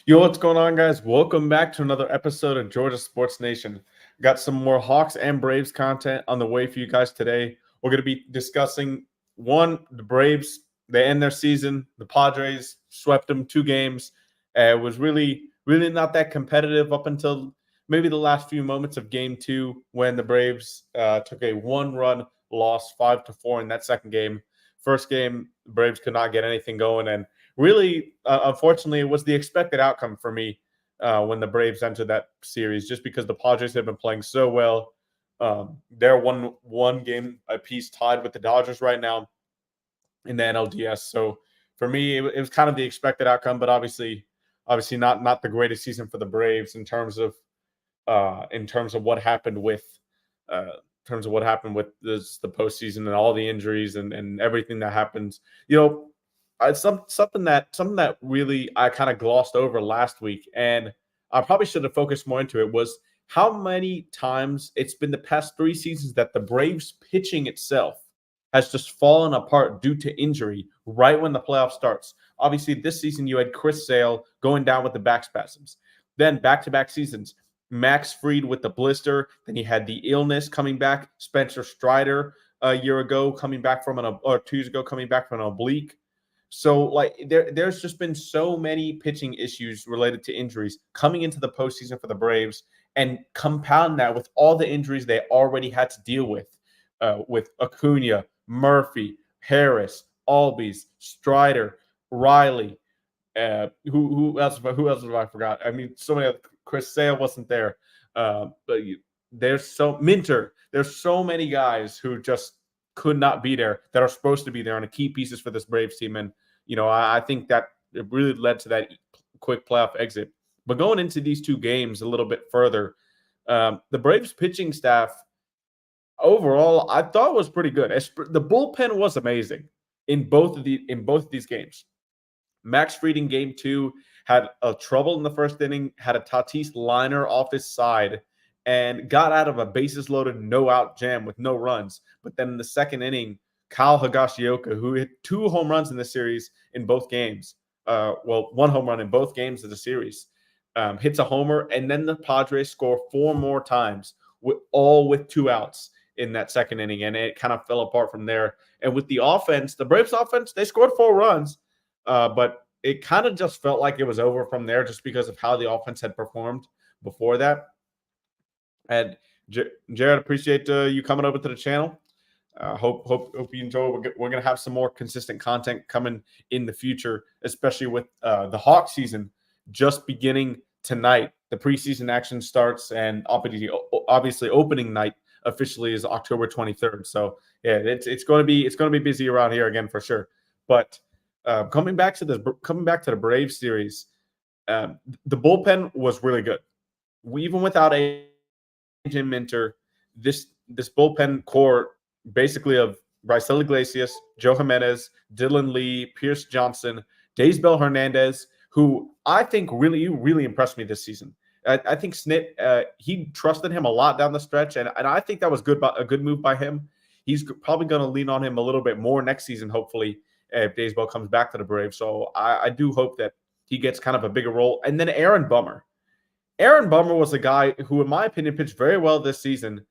Yo, what's going on, guys? Welcome back to another episode of Georgia Sports Nation. Got some more Hawks and Braves content on the way for you guys today. We're going to be discussing the Braves. They end their season. The Padres swept them 2 games. It was really not that competitive up until maybe the last few moments of Game 2 when the Braves took a one-run loss, 5-4 in that second game. First game, the Braves could not get anything going, and really, unfortunately, it was the expected outcome for me when the Braves entered that series, just because the Padres have been playing so well. They're one game apiece tied with the Dodgers right now in the NLDS. So for me, it was kind of the expected outcome, but obviously not the greatest season for the Braves in terms of what happened with the postseason and all the injuries and everything that happens. Something that really I kind of glossed over last week, and I probably should have focused more into it, was how many times it's been the past 3 seasons that the Braves pitching itself has just fallen apart due to injury right when the playoff starts. Obviously, this season you had Chris Sale going down with the back spasms. Then back-to-back seasons, Max Fried with the blister. Then he had the illness coming back. Spencer Strider a year ago coming back from or 2 years ago coming back from an oblique. So, like, there's just been so many pitching issues related to injuries coming into the postseason for the Braves, and compound that with all the injuries they already had to deal with Acuna, Murphy, Harris, Albies, Strider, Riley. Who else? Who else have I forgot? I mean, so many. Chris Sale wasn't there, but Minter. There's so many guys who just could not be there that are supposed to be there and are key pieces for this Braves team. And I think that it really led to that quick playoff exit. But going into these 2 games a little bit further, the Braves pitching staff overall, I thought was pretty good. The bullpen was amazing in both of these games. Max Fried in Game 2 had a trouble in the first inning, had a Tatis liner off his side, and got out of a bases-loaded no-out jam with no runs. But then in the second inning, Kyle Higashioka, who hit 2 home runs in the series in both games, 1 home run in both games of the series, hits a homer, and then the Padres score 4 more times, all with 2 outs in that second inning, and it kind of fell apart from there. And with the offense, the Braves offense, they scored 4 runs, but it kind of just felt like it was over from there just because of how the offense had performed before that. And Jared, appreciate you coming over to the channel. Hope you enjoy. We're going to have some more consistent content coming in the future, especially with the Hawk season just beginning tonight. The preseason action starts, and obviously opening night officially is October 23rd. So yeah, it's going to be busy around here again for sure. But coming back to the Braves series, the bullpen was really good. Even without AJ Minter, this bullpen core basically of Raisel Iglesias, Joe Jimenez, Dylan Lee, Pierce Johnson, Daysbel Hernandez, who I think really impressed me this season. I think Snit, he trusted him a lot down the stretch, and I think that was a good move by him. He's probably going to lean on him a little bit more next season, hopefully, if Daysbel comes back to the Braves. So I do hope that he gets kind of a bigger role. And then Aaron Bummer. Aaron Bummer was a guy who, in my opinion, pitched very well this season.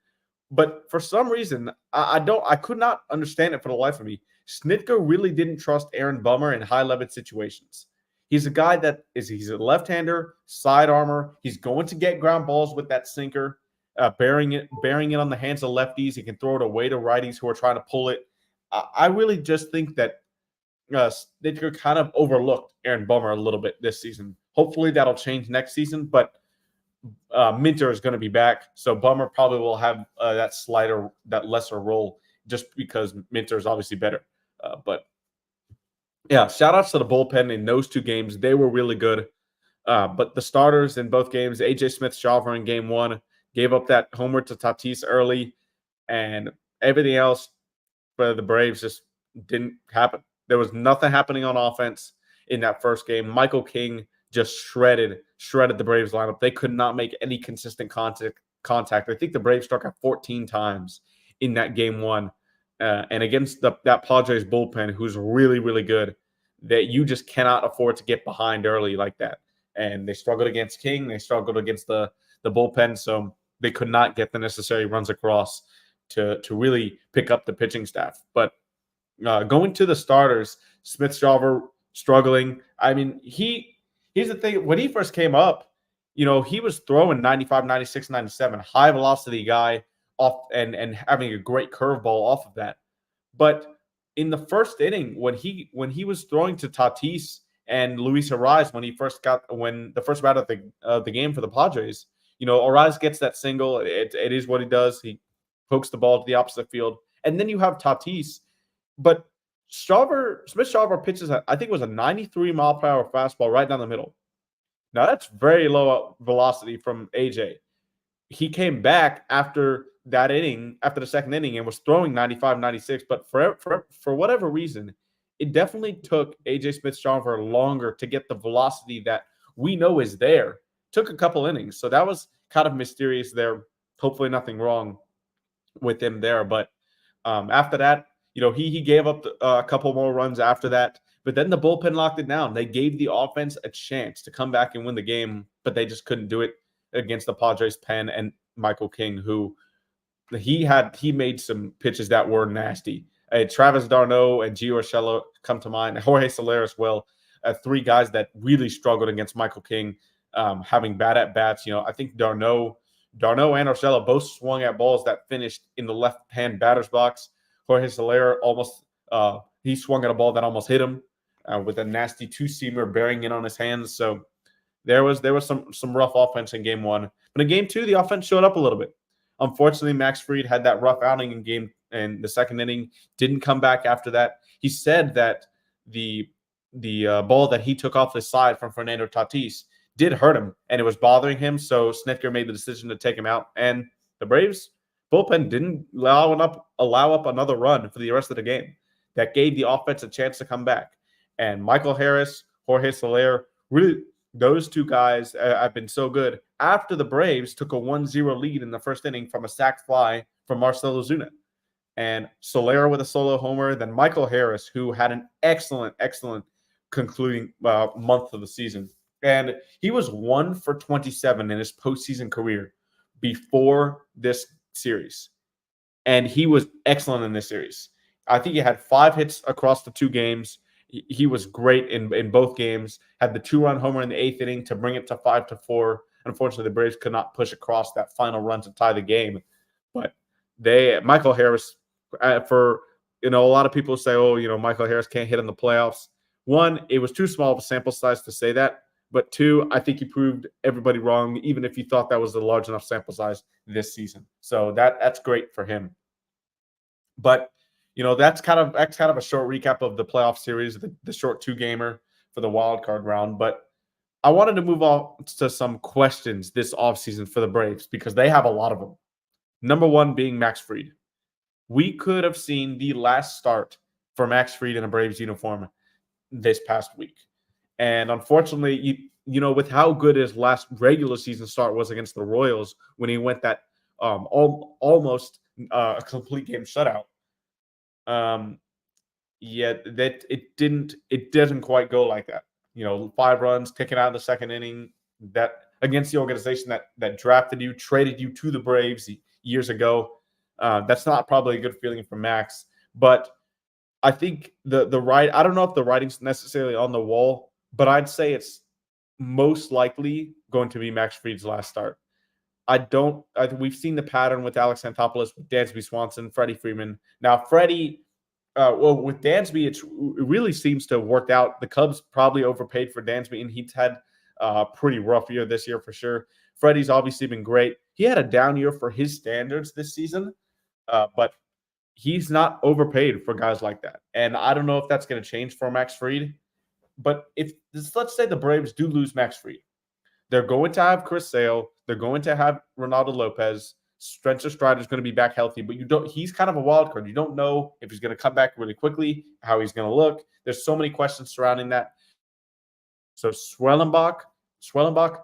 But for some reason, I could not understand it for the life of me. Snitker really didn't trust Aaron Bummer in high-leverage situations. He's a guy he's a left-hander, side armor. He's going to get ground balls with that sinker, bearing it on the hands of lefties. He can throw it away to righties who are trying to pull it. I really just think that Snitker kind of overlooked Aaron Bummer a little bit this season. Hopefully that'll change next season, but Minter is going to be back, so Bummer probably will have that lesser role just because Minter is obviously better. But yeah, shout outs to the bullpen in those 2 games. They were really good. But the starters in both games, AJ Smith-Shawver in Game 1, gave up that homer to Tatis early, and everything else for the Braves just didn't happen. There was nothing happening on offense in that first game. Michael King just shredded the Braves lineup. They could not make any consistent contact. I think the Braves struck out 14 times in that Game 1. And against that Padres bullpen, who's really good, that you just cannot afford to get behind early like that. and they struggled against King. They struggled against the bullpen, so they could not get the necessary runs across to really pick up the pitching staff. But going to the starters, Smith-Shawver struggling. I mean, here's the thing. When he first came up, he was throwing 95, 96, 97, high velocity guy off and having a great curveball off of that. But in the first inning, when he was throwing to Tatis and Luis Arraez when the first bat of the game for the Padres, Arraez gets that single. It is what he does. He pokes the ball to the opposite field, and then you have Tatis. But Smith-Shawver pitches, I think it was a 93 mile per hour fastball right down the middle. Now that's very low velocity from AJ. He came back after the second inning, and was throwing 95, 96. But for whatever reason, it definitely took AJ Smith-Shawver longer to get the velocity that we know is there. Took a couple innings, so that was kind of mysterious there. Hopefully, nothing wrong with him there. But after that, he gave up a couple more runs after that. But then the bullpen locked it down. They gave the offense a chance to come back and win the game, but they just couldn't do it against the Padres pen and Michael King, who he made some pitches that were nasty. Travis d'Arnaud and Gio Urshela come to mind. Jorge Soler as well. Three guys that really struggled against Michael King, having bad at bats. I think d'Arnaud and Urshela both swung at balls that finished in the left-hand batter's box. Jorge Soler he swung at a ball that almost hit him with a nasty two-seamer bearing in on his hands. So there was some rough offense in game one. But in game two, the offense showed up a little bit. Unfortunately, Max Fried had that rough outing in the second inning, didn't come back after that. He said that the ball that he took off the side from Fernando Tatis did hurt him, and it was bothering him. So Snitker made the decision to take him out. And the Braves bullpen didn't allow up another run for the rest of the game. That gave the offense a chance to come back. And Michael Harris, Jorge Soler, really, those two guys have been so good. After the Braves took a 1-0 lead in the first inning from a sac fly from Marcell Ozuna. And Soler with a solo homer, then Michael Harris, who had an excellent concluding month of the season. And he was 1 for 27 in his postseason career before this series. And he was excellent in this series. I think he had 5 hits across the 2 games. He was great in both games. Had the 2-run homer in the 8th inning to bring it to 5-4. Unfortunately, the Braves could not push across that final run to tie the game. But Michael Harris, for a lot of people say, Michael Harris can't hit in the playoffs. 1, it was too small of a sample size to say that. But 2, I think he proved everybody wrong, even if you thought that was a large enough sample size this season. So that's great for him. But that's kind of a short recap of the playoff series, the short 2-gamer for the wild card round. But I wanted to move on to some questions this offseason for the Braves because they have a lot of them. Number 1 being Max Fried. We could have seen the last start for Max Fried in a Braves uniform this past week. And unfortunately, with how good his last regular season start was against the Royals when he went that almost a complete game shutout, that it doesn't quite go like that. 5 runs, taken out in the second inning, that against the organization that drafted you, traded you to the Braves years ago. That's not probably a good feeling for Max. But I think I don't know if the writing's necessarily on the wall, but I'd say it's most likely going to be Max Fried's last start. We've seen the pattern with Alex Anthopoulos, with Dansby Swanson, Freddie Freeman. Now, Freddie, with Dansby, it really seems to have worked out. The Cubs probably overpaid for Dansby, and he's had a pretty rough year this year for sure. Freddie's obviously been great. He had a down year for his standards this season, but he's not overpaid for guys like that. And I don't know if that's going to change for Max Fried. But let's say the Braves do lose Max Fried. They're going to have Chris Sale. They're going to have Ronaldo Lopez. Spencer Strider's going to be back healthy, but he's kind of a wild card. You don't know if he's going to come back really quickly, how he's going to look. There's so many questions surrounding that. So Swellenbach,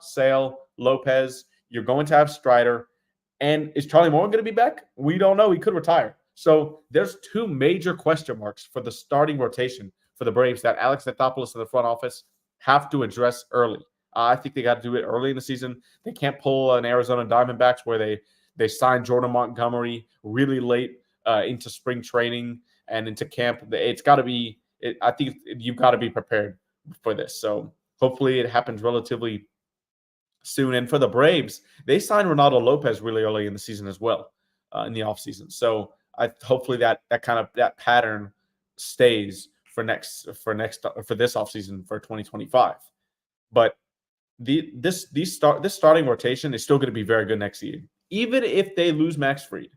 Sale, Lopez, you're going to have Strider. And is Charlie Morton going to be back? We don't know. He could retire. So there's 2 major question marks for the starting rotation for the Braves that Alex Anthopoulos in the front office have to address early. I think they got to do it early in the season. They can't pull an Arizona Diamondbacks where they signed Jordan Montgomery really late into spring training and into camp. It's got to be. I think you've got to be prepared for this. So hopefully it happens relatively soon. And for the Braves, they signed Ronaldo Lopez really early in the season as well, in the offseason. So hopefully that pattern stays for this offseason for 2025. But this starting rotation is still going to be very good next year, even if they lose Max Fried,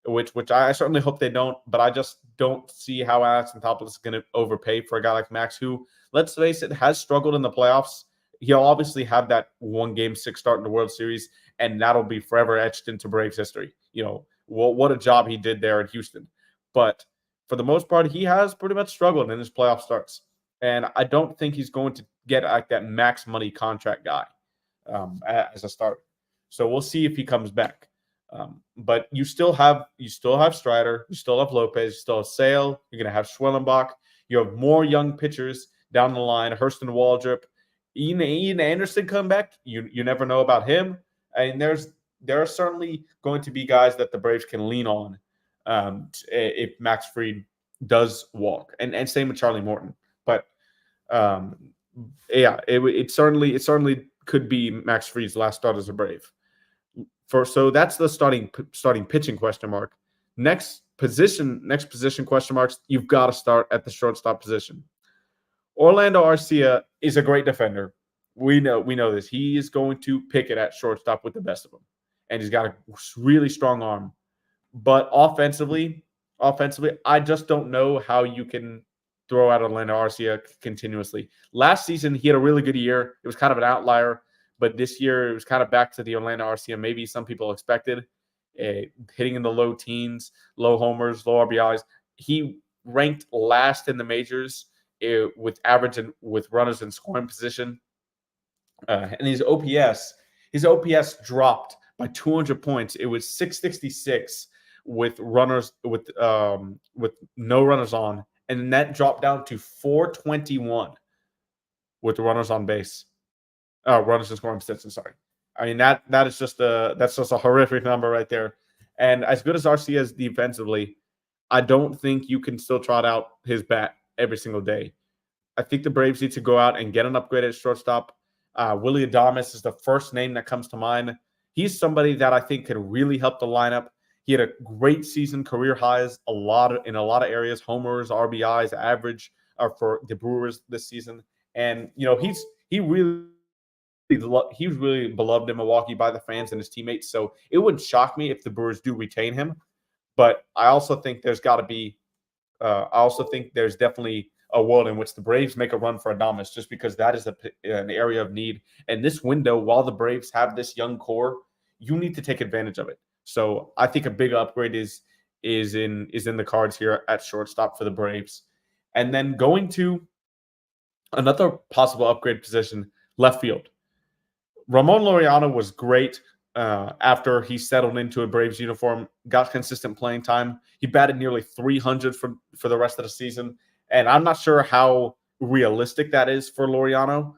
which I certainly hope they don't. But I just don't see how Alex Anthopoulos is going to overpay for a guy like Max, who, let's face it, has struggled in the playoffs. He'll obviously have that 1-game-6 start in the World Series, and that'll be forever etched into Braves history. What a job he did there in Houston. But for the most part, he has pretty much struggled in his playoff starts. And I don't think he's going to get like that max money contract guy as a starter. So we'll see if he comes back. But you still have Strider, you still have Lopez, you still have Sale, you're going to have Schwellenbach. You have more young pitchers down the line, Hurston Waldrop. Ian Anderson come back. You never know about him. And there are certainly going to be guys that the Braves can lean on if Max Fried does walk, and same with Charlie Morton. But it certainly could be Max Fried's last start as a Brave. So that's the starting pitching question mark. Next position question marks. You've got to start at the shortstop position. Orlando Arcia is a great defender. We know this. He is going to pick it at shortstop with the best of them, and he's got a really strong arm. But offensively, I just don't know how you can throw out Orlando Arcia continuously. Last season, he had a really good year. It was kind of an outlier, but this year it was kind of back to the Orlando Arcia maybe some people expected, hitting in the low teens, low homers, low RBIs. He ranked last in the majors with average and with runners in scoring position. And his OPS dropped by 200 points. It was 666 with no runners on, and that dropped down to 421 with runners on base, runners in scoring position. Sorry, I mean that's just a horrific number right there. And as good as Arcia is defensively, I don't think you can still trot out his bat every single day. I think the Braves need to go out and get an upgrade at shortstop. Willy Adames is the first name that comes to mind. He's somebody that I think could really help the lineup. He had a great season, career highs, in a lot of areas, homers, RBIs, average for the Brewers this season. And he was really beloved in Milwaukee by the fans and his teammates. So it wouldn't shock me if the Brewers do retain him. But I also think there's definitely a world in which the Braves make a run for Adames, just because that is an area of need. And this window, while the Braves have this young core, you need to take advantage of it. So I think a big upgrade is in the cards here at shortstop for the Braves. And then going to another possible upgrade position, left field. Ramon Laureano was great after he settled into a Braves uniform, got consistent playing time. He batted nearly 300 for the rest of the season. And I'm not sure how realistic that is for Laureano,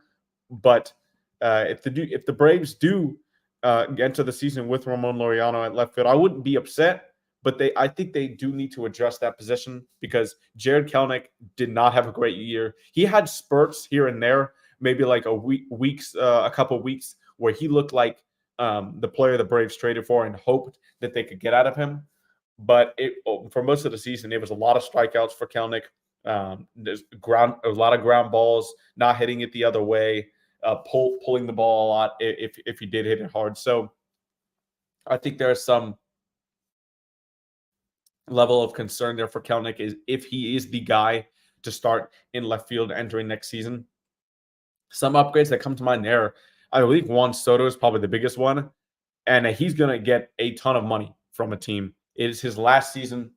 but if the Braves do enter the season with Ramon Laureano at left field, I wouldn't be upset. But I think they do need to address that position, because Jared Kelenic did not have a great year. He had spurts here and there, maybe like a couple weeks where he looked like the player the Braves traded for and hoped that they could get out of him. But for most of the season, it was a lot of strikeouts for Kelenic. There's a lot of ground balls, not hitting it the other way, pulling the ball a lot if he did hit it hard. So I think there's some level of concern there for Kelenic, is if he is the guy to start in left field entering next season. Some upgrades that come to mind there, I believe Juan Soto is probably the biggest one, and he's going to get a ton of money from a team. It is his last season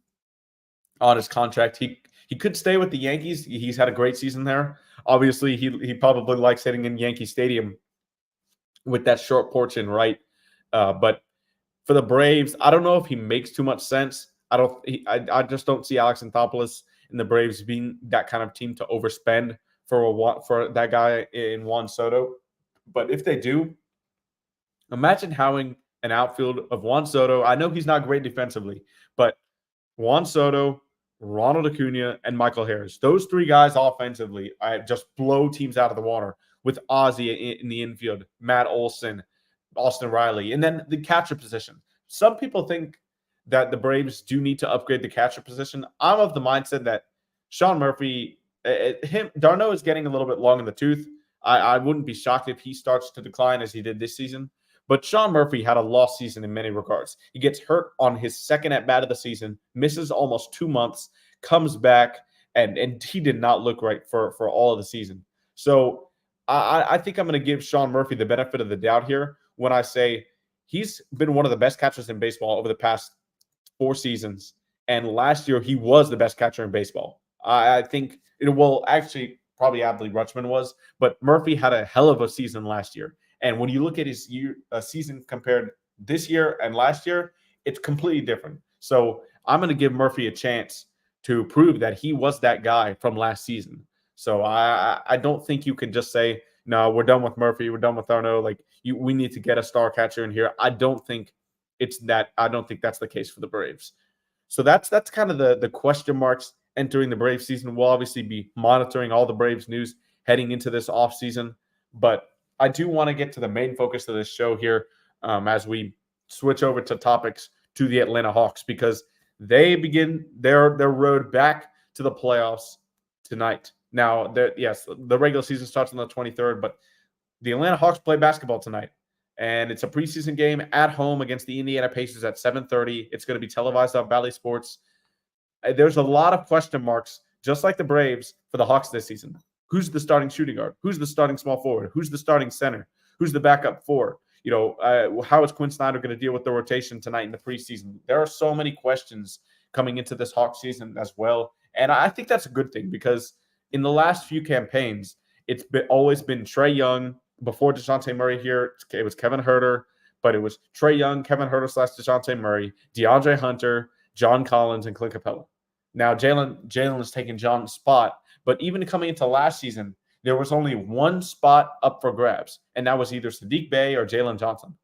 on his contract. He could stay with the Yankees. He's had a great season there. Obviously, he probably likes hitting in Yankee Stadium with that short porch in right. But for the Braves, I don't know if he makes too much sense. I just don't see Alex Anthopoulos and the Braves being that kind of team to overspend for that guy in Juan Soto. But if they do, imagine having an outfield of Juan Soto. I know he's not great defensively, but Juan Soto, Ronald Acuna, and Michael Harris. Those three guys offensively just blow teams out of the water with Ozzie in the infield, Matt Olson, Austin Riley, and then the catcher position. Some people think that the Braves do need to upgrade the catcher position. I'm of the mindset that Sean Murphy, Darno is getting a little bit long in the tooth. I wouldn't be shocked if he starts to decline as he did this season. But Sean Murphy had a lost season in many regards. He gets hurt on his second at bat of the season, misses almost 2 months, comes back, and he did not look right for all of the season. So I think I'm going to give Sean Murphy the benefit of the doubt here when I say he's been one of the best catchers in baseball over the past 4 seasons. And last year, he was the best catcher in baseball. I think it will actually probably Adley Rutschman was, but Murphy had a hell of a season last year. And when you look at his season compared this year and last year, it's completely different. So I'm going to give Murphy a chance to prove that he was that guy from last season. So I don't think you can just say, no, we're done with Murphy. We're done with Arno. We need to get a star catcher in here. I don't think it's that. I don't think that's the case for the Braves. So that's kind of the question marks entering the Braves season. We'll obviously be monitoring all the Braves news heading into this offseason. But I do want to get to the main focus of this show here as we switch over to topics to the Atlanta Hawks, because they begin their road back to the playoffs tonight. Now, yes, the regular season starts on the 23rd, but the Atlanta Hawks play basketball tonight, and it's a preseason game at home against the Indiana Pacers at 7:30. It's going to be televised on Bally Sports. There's a lot of question marks, just like the Braves, for the Hawks this season. Who's the starting shooting guard? Who's the starting small forward? Who's the starting center? Who's the backup four? How is Quinn Snyder going to deal with the rotation tonight in the preseason? There are so many questions coming into this Hawks season as well. And I think that's a good thing, because in the last few campaigns, it's always been Trae Young. Before DeJounte Murray here, it was Kevin Huerter, but it was Trae Young, Kevin Huerter / DeJounte Murray, DeAndre Hunter, John Collins, and Clint Capella. Now, Jalen has taken John's spot, but even coming into last season, there was only one spot up for grabs, and that was either Sadiq Bey or Jalen Johnson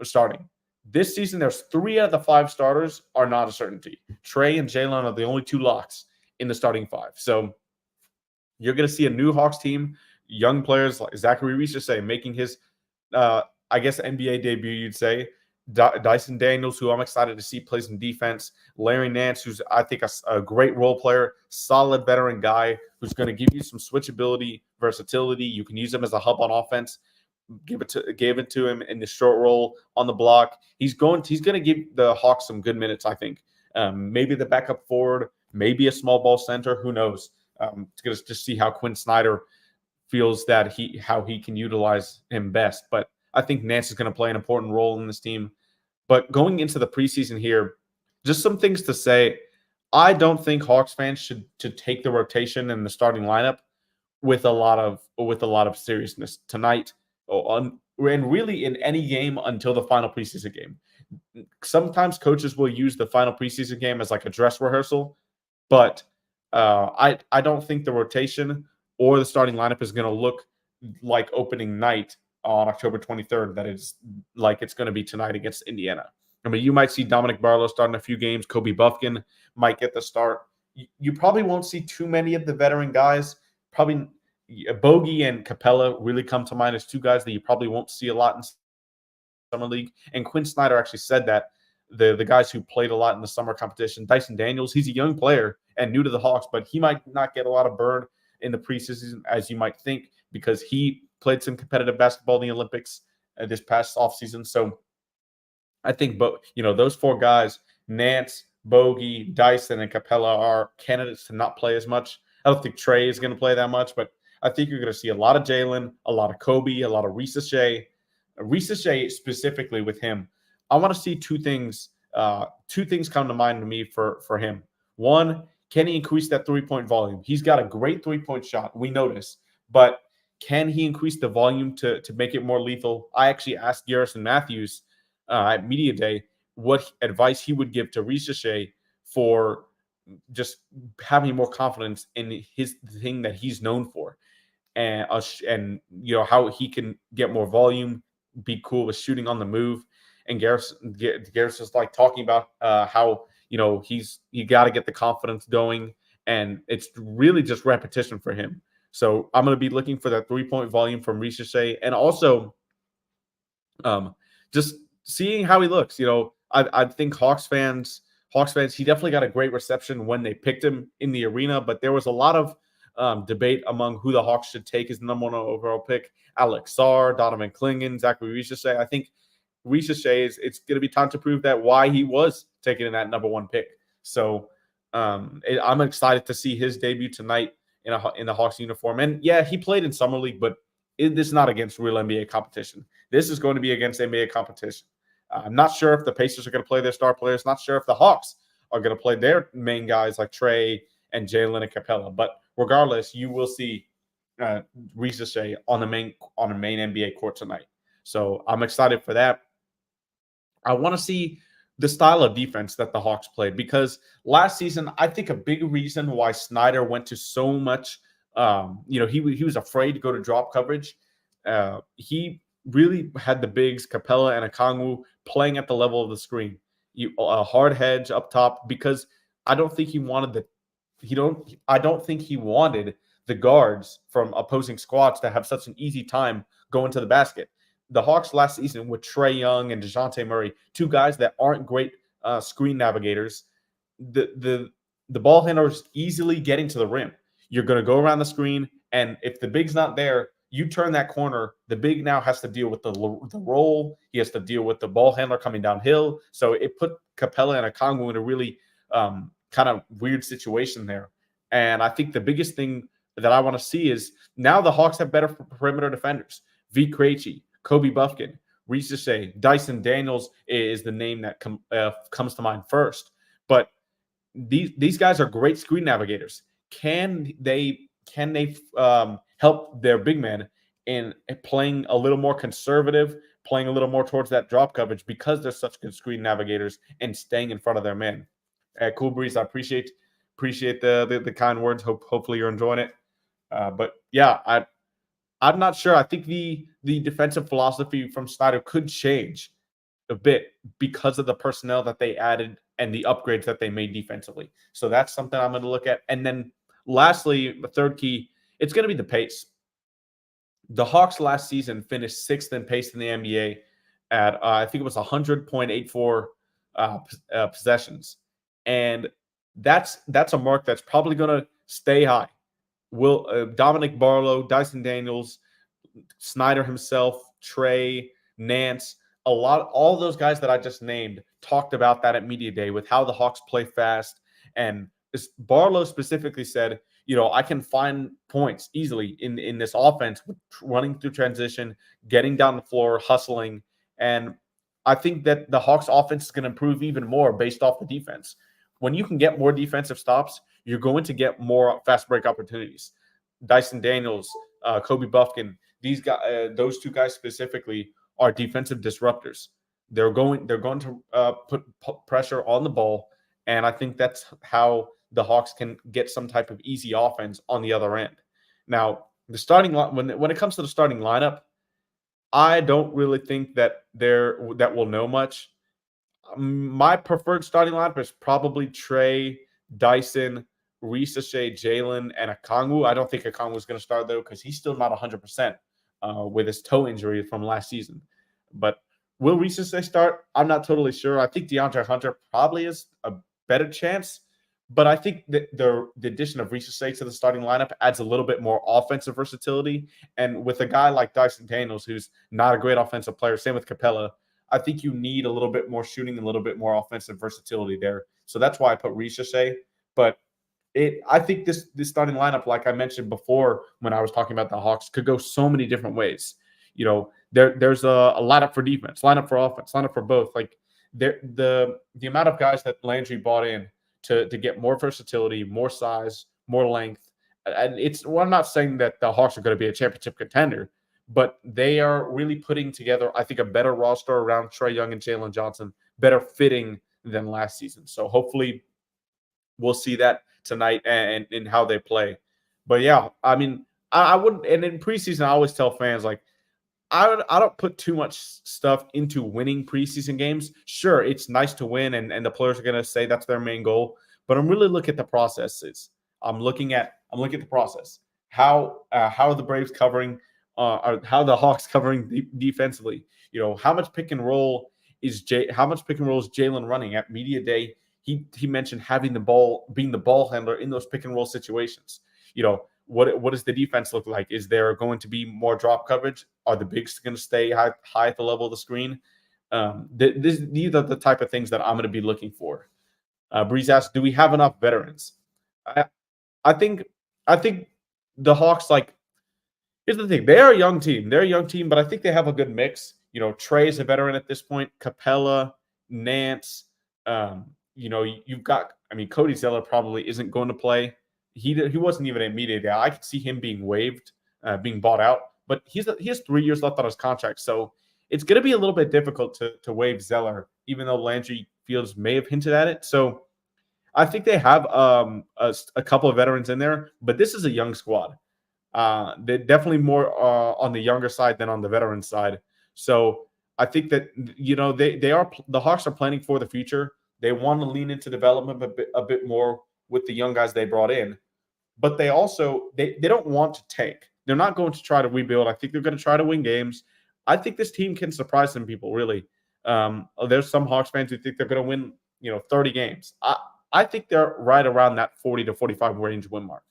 starting. This season, there's 3 out of the 5 starters are not a certainty. Trae and Jalen are the only 2 locks in the starting 5. So you're going to see a new Hawks team, young players like Zachary Reese making his, NBA debut, you'd say. Dyson Daniels, who I'm excited to see play some defense. Larry Nance, who's, I think, a great role player, solid veteran guy who's going to give you some switchability, versatility. You can use him as a hub on offense. Give it to him in the short roll on the block. He's going to give the Hawks some good minutes, I think. Maybe the backup forward, maybe a small ball center. Who knows? It's going to just see how Quinn Snyder feels that how he can utilize him best. But I think Nance is going to play an important role in this team. But going into the preseason here, just some things to say. I don't think Hawks fans should take the rotation and the starting lineup with a lot of seriousness tonight, and really in any game until the final preseason game. Sometimes coaches will use the final preseason game as like a dress rehearsal, but I don't think the rotation or the starting lineup is going to look like opening night on October 23rd, that is like it's going to be tonight against Indiana. I mean, you might see Dominic Barlow starting a few games. Kobe Buffkin might get the start. You probably won't see too many of the veteran guys. Probably Bogey and Capella really come to mind as 2 guys that you probably won't see a lot in Summer League. And Quinn Snyder actually said that the guys who played a lot in the summer competition, Dyson Daniels, he's a young player and new to the Hawks, but he might not get a lot of burn in the preseason as you might think, because he played some competitive basketball in the Olympics this past offseason. So I think those 4 guys, Nance, Bogey, Dyson, and Capella, are candidates to not play as much. I don't think Trae is going to play that much, but I think you're going to see a lot of Jalen, a lot of Kobe, a lot of Reese Shea. Reese Shea specifically with him. I want to see 2 things. 2 things come to mind to me for him. One, can he increase that 3-point volume? He's got a great 3-point shot. We notice, but can he increase the volume to make it more lethal? I actually asked Garrison Matthews at Media Day what advice he would give to Reese Shea for just having more confidence in the thing that he's known for. and how he can get more volume, be cool with shooting on the move. And Garrett's just like talking about how he got to get the confidence going, and it's really just repetition for him. So I'm going to be looking for that 3-point volume from Richelet, and also just seeing how he looks. I think Hawks fans, he definitely got a great reception when they picked him in the arena, but there was a lot of debate among who the Hawks should take as the number 1 overall pick. Alex Sarr, Donovan Clingan, Zachary Richelet. I think Richelet it's going to be time to prove that why he was taken in that number 1 pick. So I'm excited to see his debut tonight in the Hawks uniform. And yeah, he played in summer league, but this is not against real NBA competition. This is going to be against NBA competition. I'm not sure if the Pacers are going to play their star players. Not sure if the Hawks are going to play their main guys like Trey and Jalen and Capella. But regardless, you will see Richelet on the main NBA court tonight. So I'm excited for that. I want to see the style of defense that the Hawks played, because last season, I think a big reason why Snyder went to so much, he was afraid to go to drop coverage. He really had the bigs, Capella and Okongwu, playing at the level of the screen. A hard hedge up top, because I don't think he wanted the guards from opposing squads to have such an easy time going to the basket. The Hawks last season with Trae Young and DeJounte Murray, 2 guys that aren't great screen navigators, the ball handlers easily getting to the rim. You're going to go around the screen, and if the big's not there, you turn that corner, the big now has to deal with the roll. He has to deal with the ball handler coming downhill. So it put Capella and Okongwu in a really kind of weird situation there. And I think the biggest thing that I want to see is now the Hawks have better perimeter defenders. V. Krejci, Kobe Buffkin, Richelet, Dyson Daniels is the name that comes to mind first. But these guys are great screen navigators. Can they help their big men in playing a little more conservative, playing a little more towards that drop coverage, because they're such good screen navigators and staying in front of their men? Cool Breeze, I appreciate the kind words. Hopefully you're enjoying it. But yeah, I'm not sure. I think the defensive philosophy from Snyder could change a bit because of the personnel that they added and the upgrades that they made defensively. So that's something I'm going to look at. And then lastly, the third key, it's going to be the pace. The Hawks last season finished 6th in pace in the NBA at I think it was 100.84 possessions, and that's a mark that's probably going to stay high. Will Dominic Barlow, Dyson Daniels, Snyder himself, Trey, Nance, all those guys that I just named talked about that at media day with how the Hawks play fast. And Barlow specifically said, I can find points easily in this offense with running through transition, getting down the floor, hustling. And I think that the Hawks offense is going to improve even more based off the defense. When you can get more defensive stops, you're going to get more fast break opportunities. Dyson Daniels, Kobe Buffkin, these guys, those 2 guys specifically, are defensive disruptors. They're going to put pressure on the ball, and I think that's how the Hawks can get some type of easy offense on the other end. Now, the starting when it comes to the starting lineup, I don't really think that will know much. My preferred starting lineup is probably Trey, Dyson, Richelet, Jalen, and Okongwu. I don't think Okongwu is going to start, though, because he's still not 100% with his toe injury from last season. But will Richelet start? I'm not totally sure. I think DeAndre Hunter probably is a better chance. But I think that the addition of Richelet to the starting lineup adds a little bit more offensive versatility. And with a guy like Dyson Daniels, who's not a great offensive player, same with Capella, I think you need a little bit more shooting and a little bit more offensive versatility there. So that's why I put Richelet. But I think this starting lineup, like I mentioned before when I was talking about the Hawks, could go so many different ways. There's a lineup for defense, lineup for offense, lineup for both. Like the amount of guys that Landry brought in to get more versatility, more size, more length. And I'm not saying that the Hawks are going to be a championship contender, but they are really putting together, I think, a better roster around Trae Young and Jalen Johnson, better fitting than last season. So hopefully we'll see that tonight and in how they play. But yeah, I mean, I wouldn't. And in preseason, I always tell fans like I don't put too much stuff into winning preseason games. Sure, it's nice to win, and the players are going to say that's their main goal. But I'm really looking at the processes. I'm looking at the process. How are the Braves covering? Or how the Hawks covering defensively? How much pick and roll is Jalen running at media day? He mentioned having the ball, being the ball handler in those pick and roll situations. What does the defense look like? Is there going to be more drop coverage? Are the bigs going to stay high at the level of the screen? These are the type of things that I'm going to be looking for. Breeze asks, do we have enough veterans? I, I think I think the Hawks, like, here's the thing. They are a young team. They're a young team, but I think they have a good mix. Trey is a veteran at this point. Capella, Nance. You've got. I mean, Cody Zeller probably isn't going to play. He wasn't even immediate. I could see him being waived, being bought out. But he has 3 years left on his contract, so it's going to be a little bit difficult to waive Zeller, even though Landry Fields may have hinted at it. So I think they have a couple of veterans in there, but this is a young squad. They're definitely more on the younger side than on the veteran side. So I think that the Hawks are planning for the future. They want to lean into development a bit more with the young guys they brought in, but they also they don't want to tank. They're not going to try to rebuild. I think they're going to try to win games. I think this team can surprise some people. Really, there's some Hawks fans who think they're going to win 30 games. I think they're right around that 40 to 45 range win mark.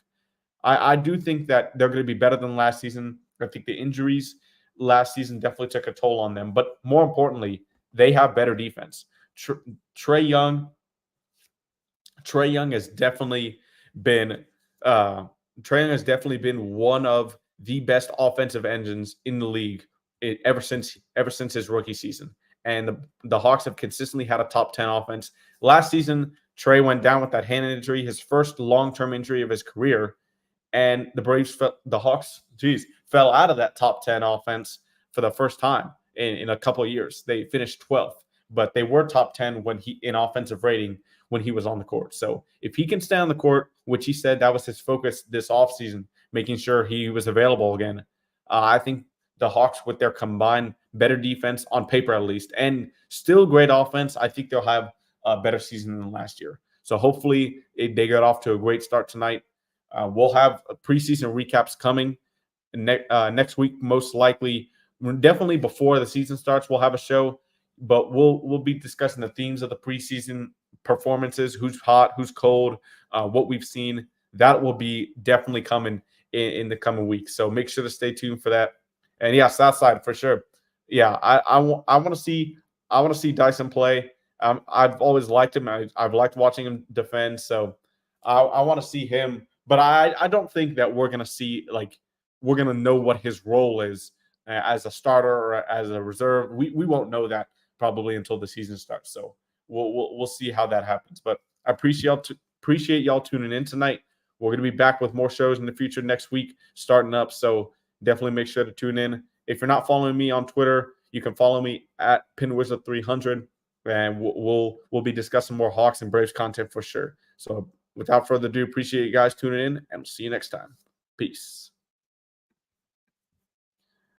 I do think that they're going to be better than last season. I think the injuries last season definitely took a toll on them. But more importantly, they have better defense. Trey Young has definitely been one of the best offensive engines in the league ever since his rookie season. And the Hawks have consistently had a top 10 offense. Last season, Trey went down with that hand injury, his first long-term injury of his career. And the Hawks, fell out of that top 10 offense for the first time in a couple of years. They finished 12th, but they were top 10 in offensive rating when he was on the court. So if he can stay on the court, which he said that was his focus this offseason, making sure he was available again, I think the Hawks, with their combined better defense on paper at least, and still great offense, I think they'll have a better season than last year. So hopefully they get off to a great start tonight. We'll have preseason recaps coming next week, most likely. Definitely before the season starts, we'll have a show, but we'll be discussing the themes of the preseason performances, who's hot, who's cold, what we've seen. That will be definitely coming in the coming weeks. So make sure to stay tuned for that. And yeah, Southside for sure. Yeah, I want to see Dyson play. I've always liked him. I've liked watching him defend. So I want to see him. But I don't think that we're going to know what his role is as a starter or as a reserve. We won't know that probably until the season starts. So we'll see how that happens. But I appreciate y'all tuning in tonight. We're going to be back with more shows in the future next week starting up. So definitely make sure to tune in. If you're not following me on Twitter, you can follow me at PinWizard300, and we'll be discussing more Hawks and Braves content for sure. So without further ado, appreciate you guys tuning in, and we'll see you next time. Peace.